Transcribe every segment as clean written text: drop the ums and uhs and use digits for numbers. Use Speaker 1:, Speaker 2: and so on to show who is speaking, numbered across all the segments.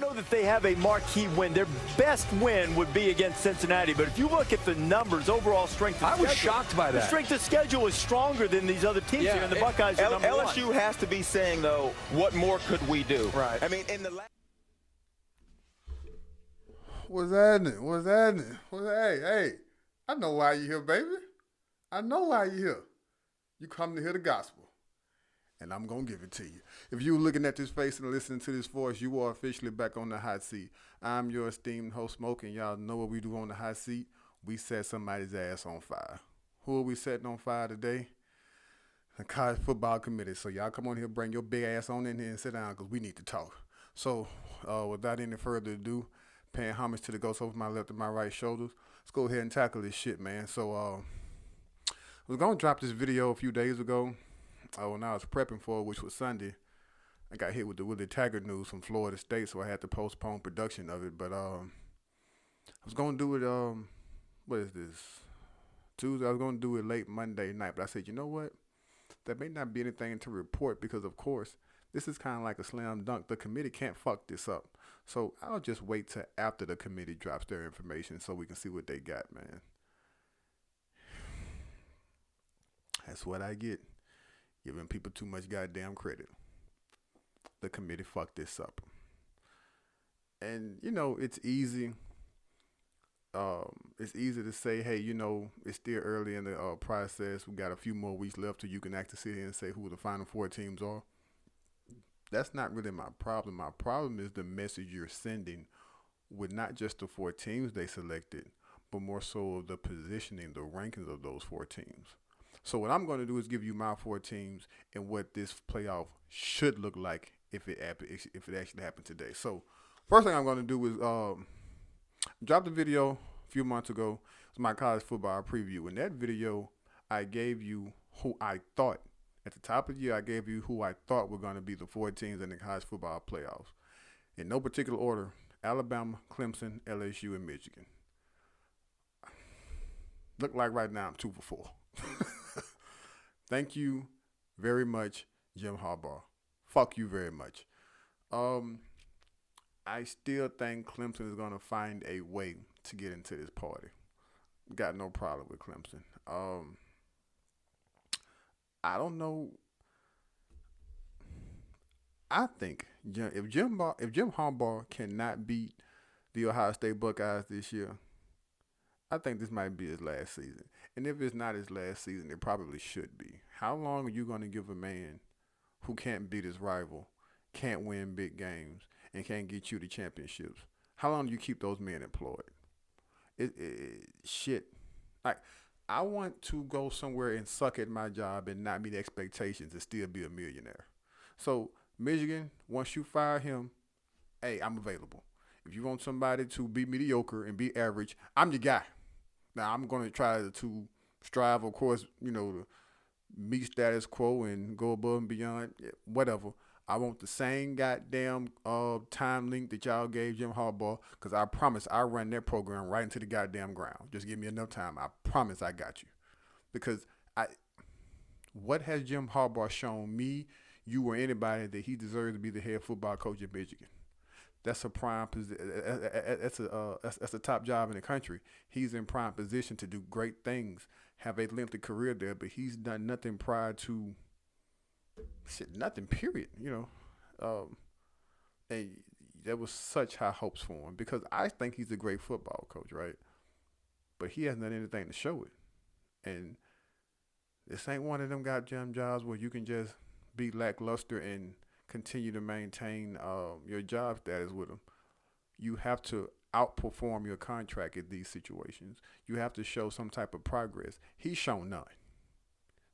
Speaker 1: don't know that they have a marquee win. Their best win would be against Cincinnati. But if you look at the numbers, overall strength of schedule.
Speaker 2: I was shocked by that.
Speaker 1: The strength of schedule is stronger than these other teams here, and the Buckeyes are number
Speaker 3: LSU
Speaker 1: one.
Speaker 3: has to be saying, though, what more could we do?
Speaker 2: Right.
Speaker 3: I mean, in the
Speaker 4: What's happening? What's happening? Hey, I know why you're here, baby. I know why you're here. You come to hear the gospel, and I'm going to give it to you. If you're looking at this face and listening to this voice, you are officially back on the hot seat. I'm your esteemed host, Smoke, and y'all know what we do on the hot seat. We set somebody's ass on fire. Who are we setting on fire today? The college football committee. So y'all come on here, bring your big ass on in here and sit down because we need to talk. So without any further ado, paying homage to the ghost over my left and my right shoulders, let's go ahead and tackle this shit, man. So I was going to drop this video a few days ago when I was prepping for it, which was Sunday. I got hit with the Willie Taggart news from Florida State, so I had to postpone production of it. But I was going to do it, what is this, Tuesday? I was going to do it late Monday night, but I said, you know what? There may not be anything to report because, of course, this is kind of like a slam dunk. The committee can't fuck this up. So I'll just wait till after the committee drops their information so we can see what they got, man. That's what I get. Giving people too much goddamn credit. The committee fucked this up. And, you know, it's easy. It's easy to say, hey, you know, it's still early in the process. We got a few more weeks left till you can actually sit here and say who the final four teams are. That's not really my problem. My problem is the message you're sending with not just the four teams they selected, but more so of the positioning, the rankings of those four teams. So what I'm going to do is give you my four teams and what this playoff should look like if it actually happened today. So first thing I'm going to do is drop the video a few months ago. It's my college football preview. In that video, I gave you who I thought. At the top of the year, I gave you who I thought were going to be the four teams in the college football playoffs. In no particular order, Alabama, Clemson, LSU, and Michigan. Look like right now I'm 2 for 4. Thank you very much, Jim Harbaugh. Fuck you very much. I still think Clemson is going to find a way to get into this party. Got no problem with Clemson. I don't know. I think if Jim Harbaugh cannot beat the Ohio State Buckeyes this year, I think this might be his last season. And if it's not his last season, it probably should be. How long are you going to give a man who can't beat his rival, can't win big games, and can't get you to championships? How long do you keep those men employed? Shit. Like, I want to go somewhere and suck at my job and not meet expectations and still be a millionaire. So, Michigan, once you fire him, hey, I'm available. If you want somebody to be mediocre and be average, I'm your guy. Now, I'm going to try to strive, of course, you know, to meet status quo and go above and beyond, whatever. I want the same goddamn time link that y'all gave Jim Harbaugh, because I promise I run that program right into the goddamn ground. Just give me enough time. I promise I got you. Because what has Jim Harbaugh shown me, you, or anybody that he deserves to be the head football coach at Michigan? That's a prime position. That's a top job in the country. He's in prime position to do great things, have a lengthy career there, but he's done nothing prior to nothing, period. You know, and there was such high hopes for him because I think he's a great football coach, right? But he hasn't done anything to show it, and this ain't one of them goddamn jobs where you can just be lackluster and continue to maintain your job status with them. You have to outperform your contract in these situations. You have to show some type of progress. He's shown none.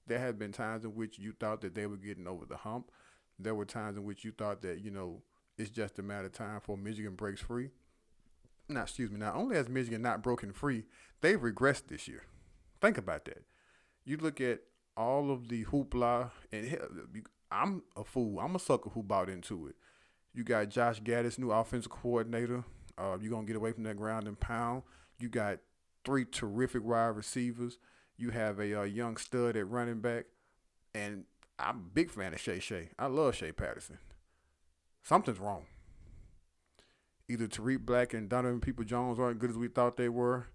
Speaker 4: There have been times in which you thought that they were getting over the hump. There were times in which you thought that, you know, it's just a matter of time before Michigan breaks free. Not only has Michigan not broken free, they've regressed this year. Think about that. You look at all of the hoopla, and I'm a fool. I'm a sucker who bought into it. You got Josh Gaddis, new offensive coordinator. You're going to get away from that ground and pound. You got 3 terrific wide receivers. You have a young stud at running back. And I'm a big fan of Shea. I love Shea Patterson. Something's wrong. Either Tariq Black and Donovan People-Jones aren't good as we thought they were.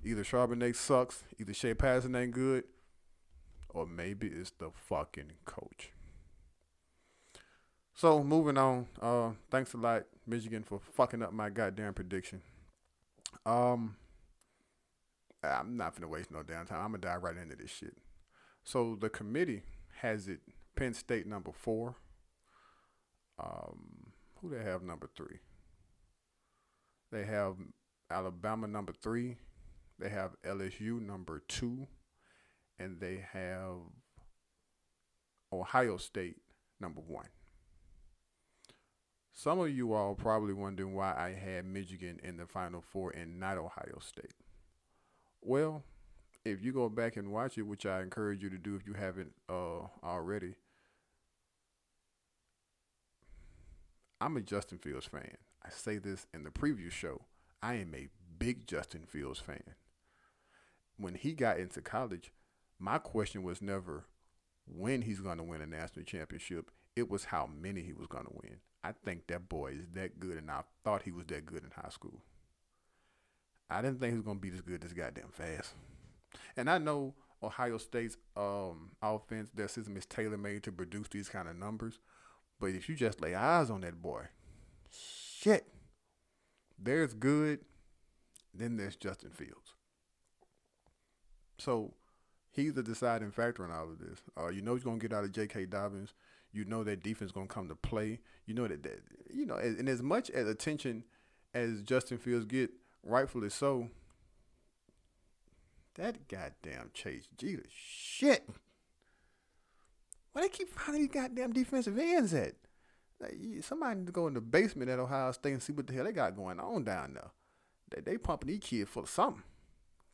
Speaker 4: Either Charbonnet sucks. Either Shea Patterson ain't good. Or maybe it's the fucking coach. So, moving on. Thanks a lot, Michigan, for fucking up my goddamn prediction. I'm not finna waste no damn time. I'm gonna dive right into this shit. So, the committee has it Penn State number 4. Who they have number 3? They have Alabama number 3. They have LSU number 2. And they have Ohio State number 1. Some of you all probably wondering why I had Michigan in the Final Four and not Ohio State. Well, if you go back and watch it, which I encourage you to do if you haven't already, I'm a Justin Fields fan. I say this in the preview show. I am a big Justin Fields fan. When he got into college, my question was never when he's going to win a national championship. It was how many he was going to win. I think that boy is that good, and I thought he was that good in high school. I didn't think he was going to be this good this goddamn fast. And I know Ohio State's offense, their system is tailor-made to produce these kind of numbers. But if you just lay eyes on that boy, shit, there's good, then there's Justin Fields. So he's the deciding factor in all of this. You know he's going to get out of J.K. Dobbins. You know that defense is going to come to play. You know that and as much as attention as Justin Fields get, rightfully so, that goddamn Chase Jeter shit. Why they keep finding these goddamn defensive ends at? Like, somebody need to go in the basement at Ohio State and see what the hell they got going on down there. They pumping these kids full of something.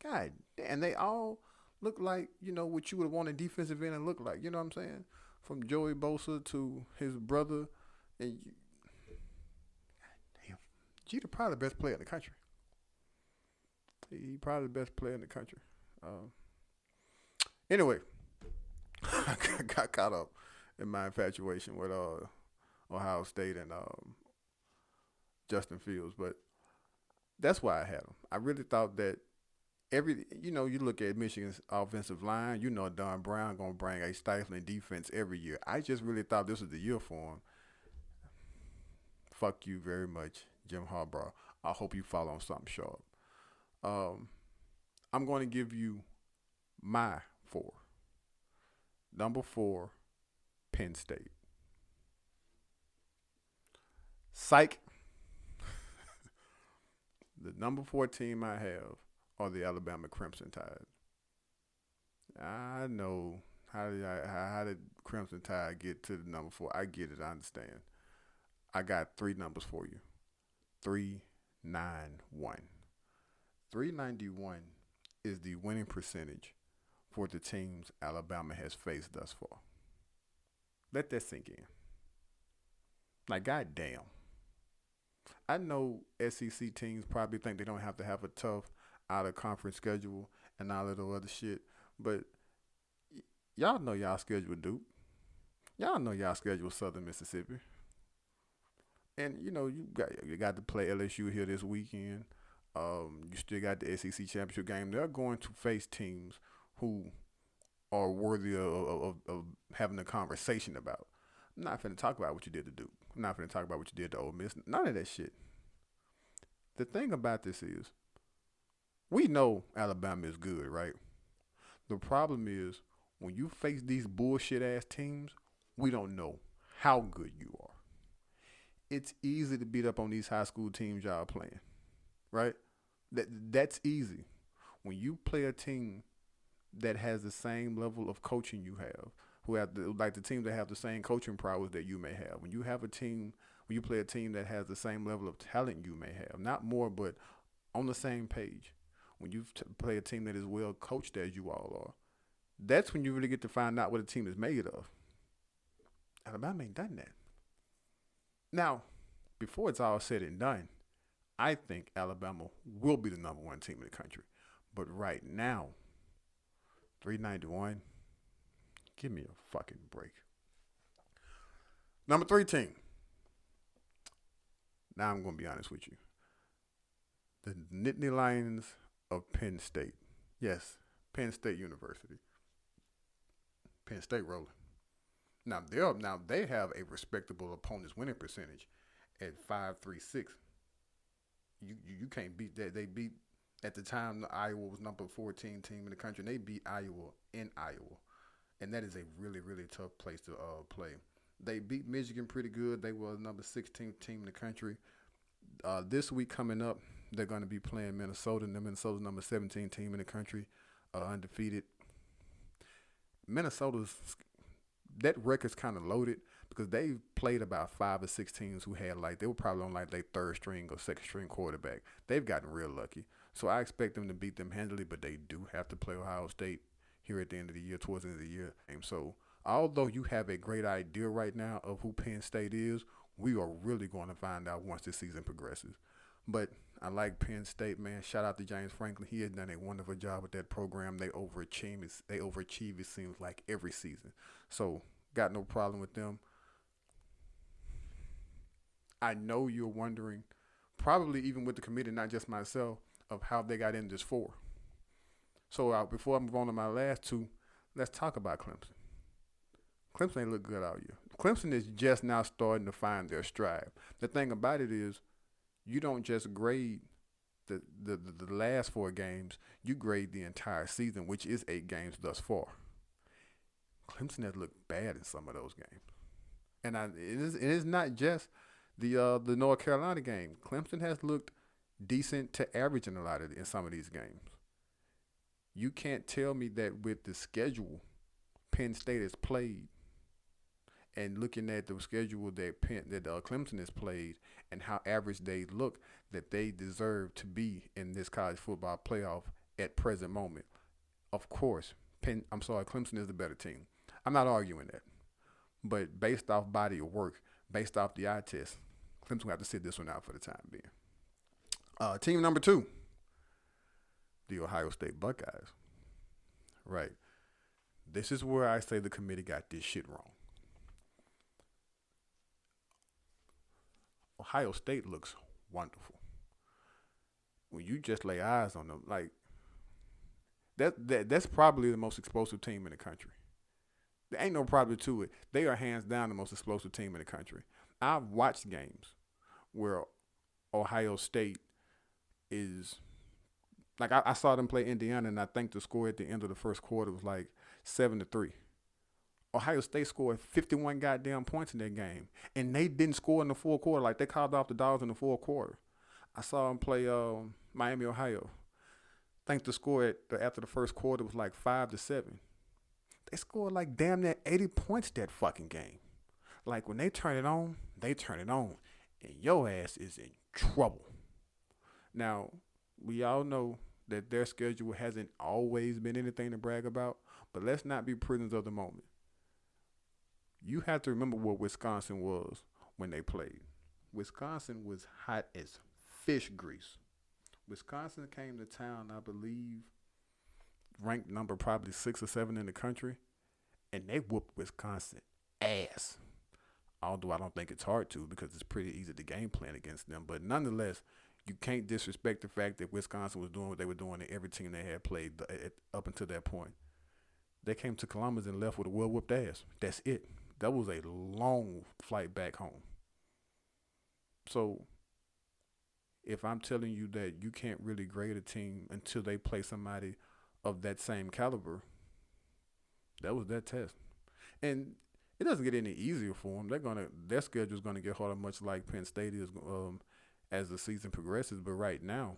Speaker 4: God damn, they all look like, what you would want a defensive end to look like. You know what I'm saying? From Joey Bosa to his brother. And damn, Jeter probably the best player in the country. He probably the best player in the country. Anyway, I got caught up in my infatuation with Ohio State and Justin Fields, but that's why I had him. I really thought that you look at Michigan's offensive line, Don Brown going to bring a stifling defense every year. I just really thought this was the year for him. Fuck you very much, Jim Harbaugh. I hope you fall on something sharp. I'm going to give you my 4. Number 4, Penn State. Psych. The number 4 team I have are the Alabama Crimson Tide. I know how did Crimson Tide get to the number 4? I get it. I understand. I got 3 numbers for you. 391. 391 is the winning percentage for the teams Alabama has faced thus far. Let that sink in. Like, goddamn. I know SEC teams probably think they don't have to have a tough out-of-conference schedule and all of the other shit, but y'all know y'all schedule Duke. Y'all know y'all schedule Southern Mississippi. And, you got to play LSU here this weekend. You still got the SEC championship game. They're going to face teams who are worthy of having a conversation about. I'm not finna talk about what you did to Duke. I'm not finna talk about what you did to Ole Miss. None of that shit. The thing about this is, we know Alabama is good, right? The problem is, when you face these bullshit-ass teams, we don't know how good you are. It's easy to beat up on these high school teams y'all playing, right? That's easy. When you play a team that has the same level of coaching you have, the teams that have the same coaching prowess that you may have. When you play a team that has the same level of talent you may have, not more, but on the same page. When you play a team that is well coached as you all are, that's when you really get to find out what a team is made of. Alabama ain't done that. Now, before it's all said and done, I think Alabama will be the number 1 team in the country. But right now, 391, give me a fucking break. Number 3 team. Now I'm going to be honest with you. The Nittany Lions of Penn State. Yes, Penn State University. Penn State rolling. Now they have a respectable opponent's winning percentage at 5.36. You can't beat that. They beat at the time Iowa was number 14 team in the country, and they beat Iowa in Iowa, and that is a really really tough place to play. They beat Michigan pretty good. They were the number 16th team in the country. This week coming up, they're going to be playing Minnesota, and Minnesota's number 17 team in the country, undefeated. Minnesota's that record's kind of loaded because they played about 5 or 6 teams who had they were probably on their third string or second string quarterback. They've gotten real lucky. So I expect them to beat them handily, but they do have to play Ohio State here at the end of the year, towards the end of the year. And so although you have a great idea right now of who Penn State is, we are really going to find out once this season progresses. But I like Penn State, man. Shout out to James Franklin. He has done a wonderful job with that program. They overachieve, it seems like, every season. So got no problem with them. I know you're wondering, probably even with the committee, not just myself, of how they got in this 4. So before I move on to my last 2, let's talk about Clemson. Clemson ain't look good all year. Clemson is just now starting to find their stride. The thing about it is, you don't just grade the last 4 games. You grade the entire season, which is 8 games thus far. Clemson has looked bad in some of those games, and it is not just the North Carolina game. Clemson has looked decent to average in some of these games. You can't tell me that with the schedule Penn State has played, and looking at the schedule that Clemson has played and how average they look, that they deserve to be in this college football playoff at present moment. Of course, Clemson is the better team. I'm not arguing that. But based off body of work, based off the eye test, Clemson will have to sit this one out for the time being. Team number 2, the Ohio State Buckeyes. Right. This is where I say the committee got this shit wrong. Ohio State looks wonderful. When you just lay eyes on them, that's probably the most explosive team in the country. There ain't no problem to it. They are hands down the most explosive team in the country. I've watched games where Ohio State is I saw them play Indiana, and I think the score at the end of the first quarter was 7-3. Ohio State scored 51 goddamn points in that game, and they didn't score in the fourth quarter. They called off the dogs in the fourth quarter. I saw them play Miami, Ohio. I think the score after the first quarter was 5-7. They scored damn near 80 points that fucking game. When they turn it on, and your ass is in trouble. Now, we all know that their schedule hasn't always been anything to brag about, but let's not be prisoners of the moment. You have to remember what Wisconsin was when they played. Wisconsin was hot as fish grease. Wisconsin came to town, I believe, ranked number probably 6 or 7 in the country, and they whooped Wisconsin ass. Although I don't think it's hard to, because it's pretty easy to game plan against them. But nonetheless, you can't disrespect the fact that Wisconsin was doing what they were doing to every team they had played up until that point. They came to Columbus and left with a well-whooped ass. That's it. That was a long flight back home. So if I'm telling you that you can't really grade a team until they play somebody of that same caliber, that was that test. And it doesn't get any easier for them. Their schedule's gonna get harder, much like Penn State is as the season progresses. But right now,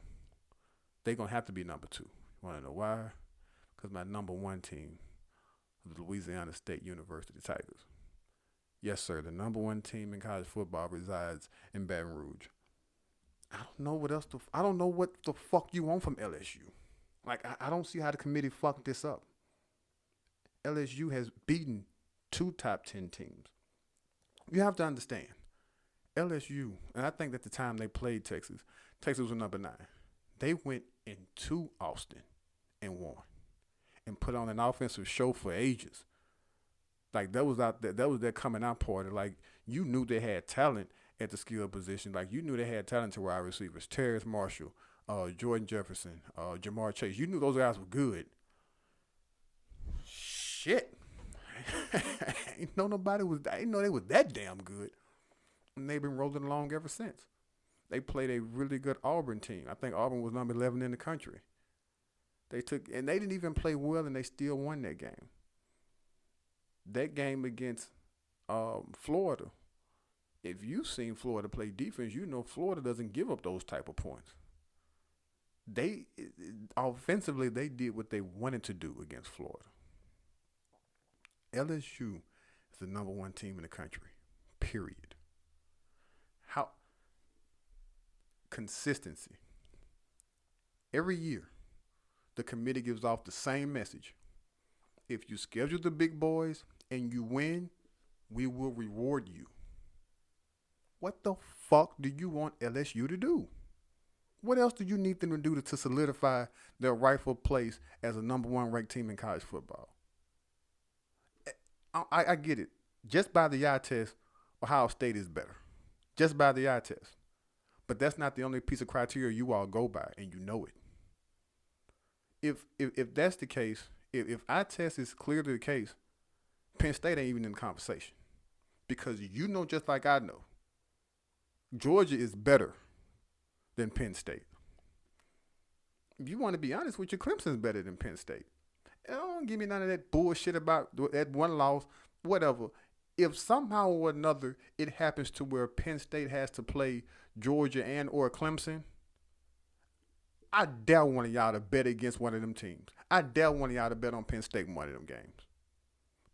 Speaker 4: they're gonna have to be number 2. You wanna know why? Because my number 1 team, the Louisiana State University Tigers. Yes, sir. The number 1 team in college football resides in Baton Rouge. I don't know what else. I don't know what the fuck you want from LSU. I don't see how the committee fucked this up. LSU has beaten 2 top 10 teams. You have to understand, LSU, and I think at the time they played Texas was number 9. They went into Austin and won, and put on an offensive show for ages. That was their coming out party. You knew they had talent at the skill position. You knew they had talent to wide receivers. Terrace Marshall, Jordan Jefferson, Jamar Chase. You knew those guys were good. Shit. I didn't know they was that damn good. And they've been rolling along ever since. They played a really good Auburn team. I think Auburn was number 11 in the country. They didn't even play well, and they still won that game. That game against Florida, if you've seen Florida play defense, you know Florida doesn't give up those type of points. They offensively, they did what they wanted to do against Florida. LSU is the number 1 team in the country, period. How consistency. Every year, the committee gives off the same message. If you schedule the big boys and you win, we will reward you. What the fuck do you want LSU to do? What else do you need them to do to solidify their rightful place as a number 1 ranked team in college football? I get it. Just by the eye test, Ohio State is better. Just by the eye test. But that's not the only piece of criteria you all go by, and you know it. If that's the case, if eye test is clearly the case, Penn State ain't even in the conversation. Because you know just like I know, Georgia is better than Penn State. If you want to be honest with you, Clemson's better than Penn State. Don't give me none of that bullshit about that one loss, whatever. If somehow or another it happens to where Penn State has to play Georgia and or Clemson, I dare one of y'all to bet against one of them teams. I dare one of y'all to bet on Penn State in one of them games.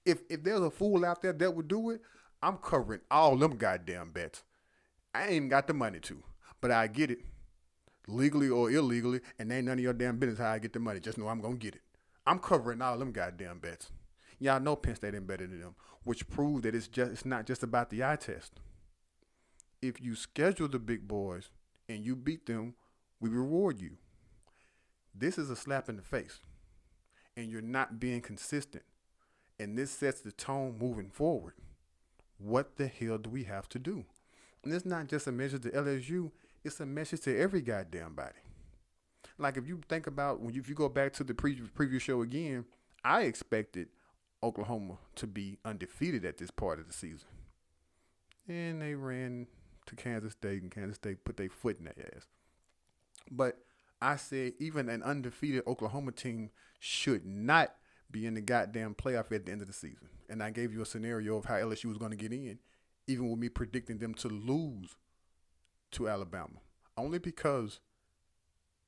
Speaker 4: If there's a fool out there that would do it, I'm covering all them goddamn bets. I ain't even got the money to, but I get it. Legally or illegally, and ain't none of your damn business how I get the money. Just know I'm going to get it. I'm covering all them goddamn bets. Y'all know Penn State ain't better than them, which proves that it's not just about the eye test. If you schedule the big boys and you beat them, we reward you. This is a slap in the face, and you're not being consistent, and this sets the tone moving forward. What the hell do we have to do? And it's not just a message to LSU, it's a message to every goddamn body. Like if you think about, if you go back to the preview show again, I expected Oklahoma to be undefeated at this part of the season. And they ran to Kansas State, and Kansas State put their foot in their ass. But I said even an undefeated Oklahoma team should not be in the goddamn playoff at the end of the season. And I gave you a scenario of how LSU was going to get in, even with me predicting them to lose to Alabama. Only because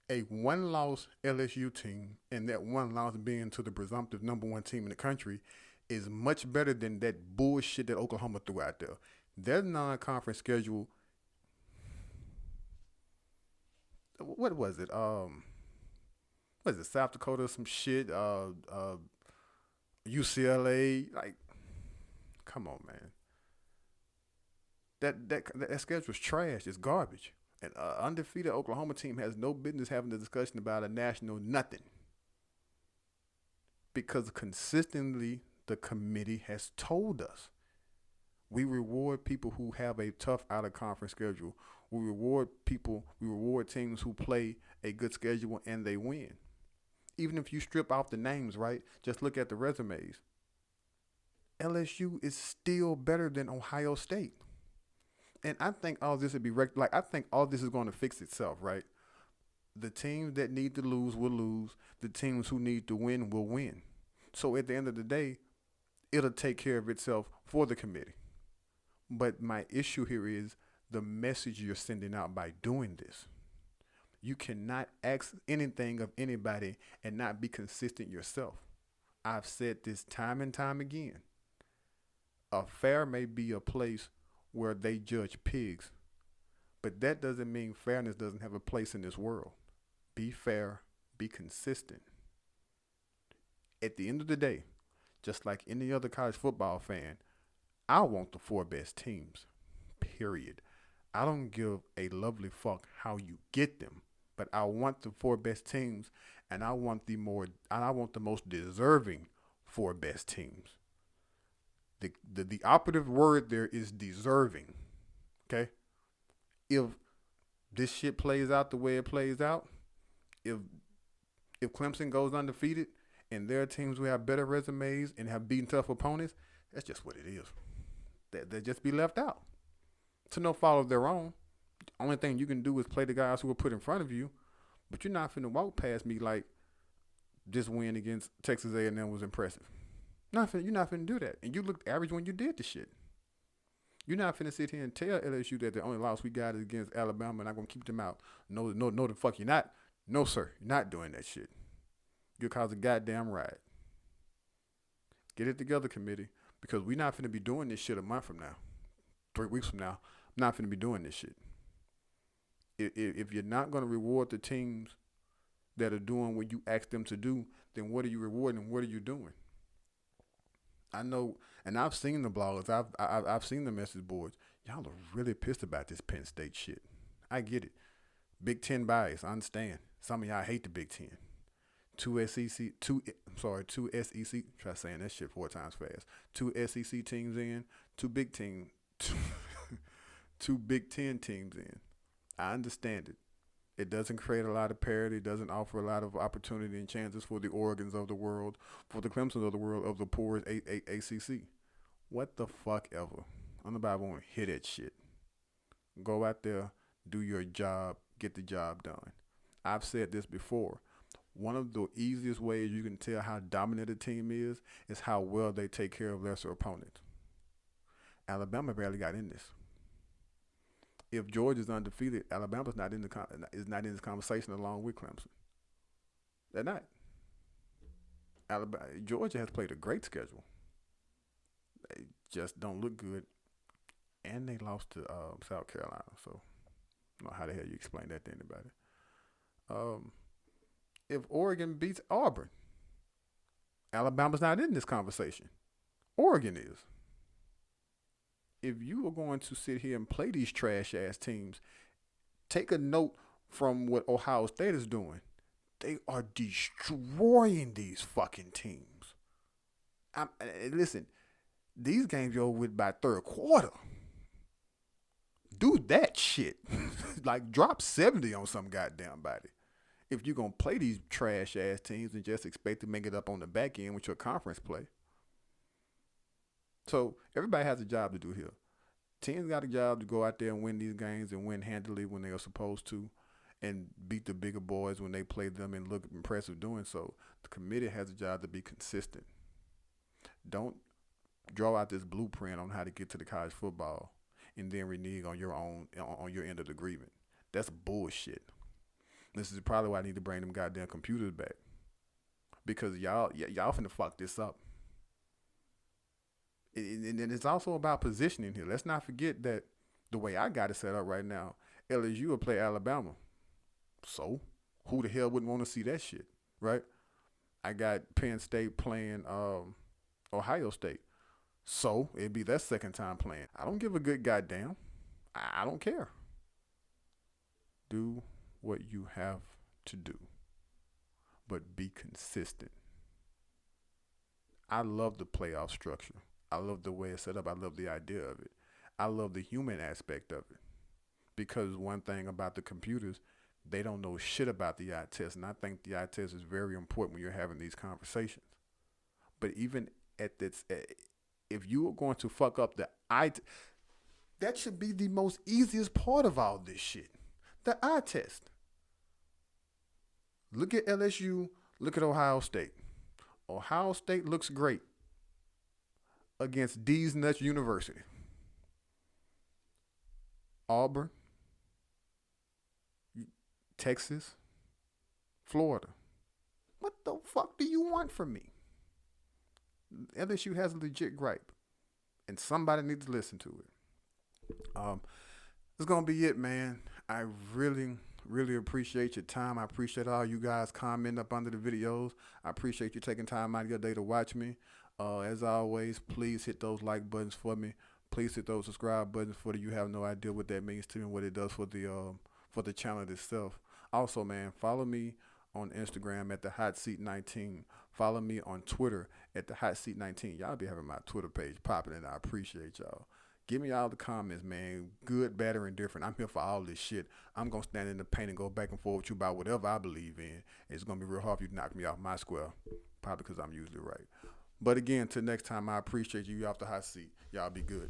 Speaker 4: a one-loss LSU team, and that one loss being to the presumptive number 1 team in the country, is much better than that bullshit that Oklahoma threw out there. Their non-conference schedule, what was it? South Dakota, some shit, UCLA, like, come on, man. That schedule's trash. It's garbage. An undefeated Oklahoma team has no business having a discussion about a national nothing. Because consistently the committee has told us we reward people who have a tough out-of-conference schedule. We reward teams who play a good schedule and they win. Even if you strip off the names, right? Just look at the resumes. LSU is still better than Ohio State. And I think all this would be I think all this is going to fix itself, right? The teams that need to lose will lose. The teams who need to win will win. So at the end of the day, it'll take care of itself for the committee. But my issue here is the message you're sending out by doing this. You cannot ask anything of anybody and not be consistent yourself. I've said this time and time again. A fair may be a place where they judge pigs, but that doesn't mean fairness doesn't have a place in this world. Be fair, be consistent. At the end of the day, just like any other college football fan, I want the 4 best teams, period. I don't give a lovely fuck how you get them, but I want the 4 best teams, and I want the most deserving 4 best teams. The operative word there is deserving, okay? If this shit plays out the way it plays out, if Clemson goes undefeated and there are teams who have better resumes and have beaten tough opponents, that's just what it is. They'll just be left out. To no fault of their own. The only thing you can do is play the guys who are put in front of you, but you're not finna walk past me like this win against Texas A&M was impressive. You're not finna do that. And you looked average when you did the shit. You're not finna sit here and tell LSU that the only loss we got is against Alabama and I'm going to keep them out. No, the fuck you're not. No, sir. You're not doing that shit. You'll cause a goddamn riot. Get it together, committee, because we're not finna be doing this shit a month from now. 3 weeks from now, I'm not finna be doing this shit. If you're not going to reward the teams that are doing what you ask them to do, then what are you rewarding and what are you doing? I know, and I've seen the bloggers, I've seen the message boards. Y'all are really pissed about this Penn State shit. I get it. Big Ten bias, I understand. Some of y'all hate the Big Ten. Two SEC, try saying that shit 4 times fast. 2 SEC teams in, 2 Big Ten, 2 Big Ten teams in. I understand it. It doesn't create a lot of parity. It doesn't offer a lot of opportunity and chances for the Oregons of the world, for the Clemsons of the world, of the poor ACC. What the fuck ever. Nobody want to hear that shit. Go out there, do your job, get the job done. I've said this before. One of the easiest ways you can tell how dominant a team is how well they take care of lesser opponents. Alabama barely got in this. If Georgia's undefeated, Alabama's not in this conversation along with Clemson. They're not. Georgia has played a great schedule. They just don't look good, and they lost to South Carolina. So, I don't know how the hell you explain that to anybody. If Oregon beats Auburn, Alabama's not in this conversation. Oregon is. If you are going to sit here and play these trash-ass teams, take a note from what Ohio State is doing. They are destroying these fucking teams. Listen, these games are over with by third quarter. Do that shit. Like, drop 70 on some goddamn body. If you're going to play these trash-ass teams and just expect to make it up on the back end with your conference play. So everybody has a job to do here. Teams got a job to go out there and win these games and win handily when they are supposed to and beat the bigger boys when they play them and look impressive doing so. The committee has a job to be consistent. Don't draw out this blueprint on how to get to the college football and then renege on your end of the agreement. That's bullshit. This is probably why I need to bring them goddamn computers back. Because y'all finna fuck this up. And it's also about positioning here. Let's not forget that the way I got it set up right now, LSU will play Alabama. So, who the hell wouldn't want to see that shit, right? I got Penn State playing Ohio State. So, it'd be their second time playing. I don't give a good goddamn. I don't care. Do what you have to do, but be consistent. I love the playoff structure. I love the way it's set up. I love the idea of it. I love the human aspect of it. Because one thing about the computers, they don't know shit about the eye test. And I think the eye test is very important when you're having these conversations. But even at this, if you are going to fuck up the eye test, that should be the most easiest part of all this shit. The eye test. Look at LSU. Look at Ohio State. Ohio State looks great against D's Nuts University. Auburn, Texas, Florida. What the fuck do you want from me? LSU has a legit gripe, and somebody needs to listen to it. That's going to be it, man. I really appreciate your time. I appreciate all you guys commenting up under the videos. I appreciate you taking time out of your day to watch me. As always, please hit those like buttons for me. Please hit those subscribe buttons for you. You have no idea what that means to me and what it does for the channel itself. Also, man, follow me on Instagram at the Hot Seat 19. Follow me on Twitter at the Hot Seat 19. Y'all be having my Twitter page popping, and I appreciate y'all. Give me all the comments, man. Good, bad, or indifferent. I'm here for all this shit. I'm going to stand in the paint and go back and forth with you about whatever I believe in. It's going to be real hard for you to knock me off my square. Probably because I'm usually right. But again, till next time, I appreciate you. You off the hot seat. Y'all be good.